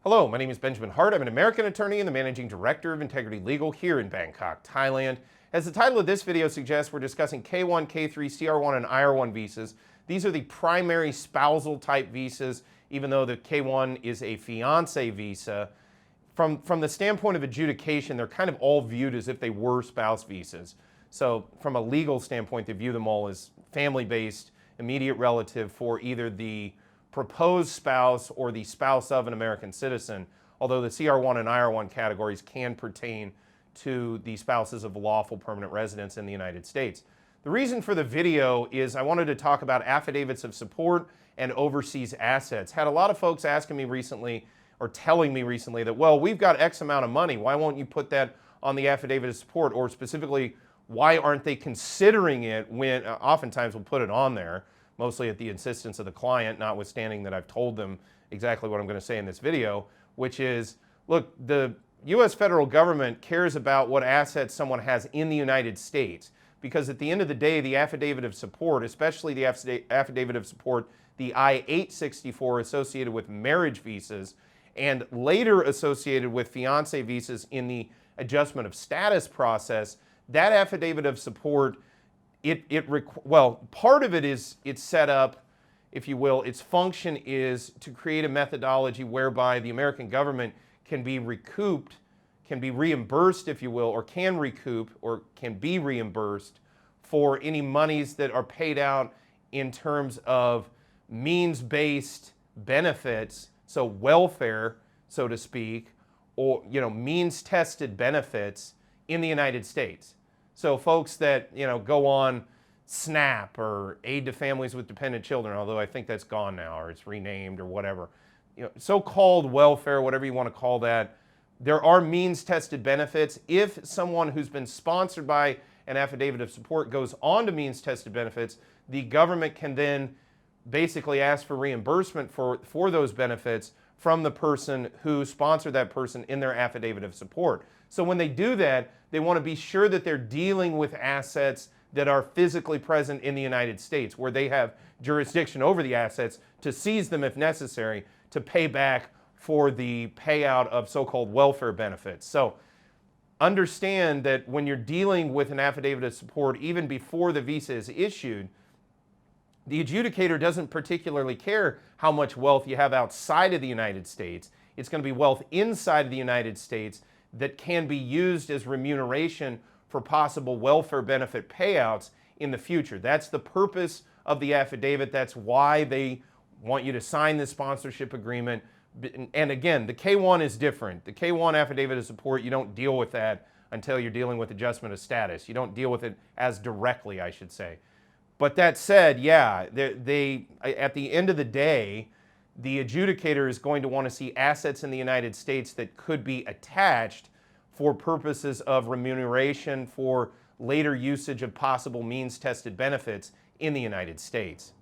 Hello, my name is Benjamin Hart. I'm an American attorney and the Managing Director of Integrity Legal here in Bangkok, Thailand. As the title of this video suggests, we're discussing K-1, K-3, CR-1, and IR-1 visas. These are the primary spousal type visas, even though the K-1 is a fiancé visa. From the standpoint of adjudication, they're kind of all viewed as if they were spouse visas. So from a legal standpoint, they view them all as family-based, immediate relative for either the proposed spouse or the spouse of an American citizen, although the CR-1 and IR-1 categories can pertain to the spouses of lawful permanent residents in the United States. The reason for the video is I wanted to talk about affidavits of support and overseas assets. Had a lot of folks asking me recently, or telling me recently, that, well, we've got X amount of money, why won't you put that on the affidavit of support? Or specifically, why aren't they considering it when, oftentimes we'll put it on there, mostly at the insistence of the client, notwithstanding that I've told them exactly what I'm going to say in this video, which is, look, the U.S. federal government cares about what assets someone has in the United States, because at the end of the day, the affidavit of support, especially the affidavit of support, the I-864 associated with marriage visas, and later associated with fiancé visas in the adjustment of status process, that affidavit of support, part of it is it's set up, if you will, its function is to create a methodology whereby the American government can be recouped, can be reimbursed, if you will, or can recoup or can be reimbursed for any monies that are paid out in terms of means-based benefits, so welfare, so to speak, or means-tested benefits in the United States. So folks that go on SNAP or aid to families with dependent children, although I think that's gone now or it's renamed or whatever, so-called welfare, whatever you want to call that, there are means-tested benefits. If someone who's been sponsored by an affidavit of support goes on to means-tested benefits, the government can then basically ask for reimbursement for those benefits from the person who sponsored that person in their affidavit of support. So when they do that, they want to be sure that they're dealing with assets that are physically present in the United States, where they have jurisdiction over the assets to seize them if necessary, to pay back for the payout of so-called welfare benefits. So understand that when you're dealing with an affidavit of support, even before the visa is issued, the adjudicator doesn't particularly care how much wealth you have outside of the United States. It's going to be wealth inside of the United States that can be used as remuneration for possible welfare benefit payouts in the future. That's the purpose of the affidavit. That's why they want you to sign this sponsorship agreement. And again, the K-1 is different. The K-1 affidavit of support, you don't deal with that until you're dealing with adjustment of status. You don't deal with it as directly, I should say. But that said, yeah, they at the end of the day, the adjudicator is going to want to see assets in the United States that could be attached for purposes of remuneration for later usage of possible means-tested benefits in the United States.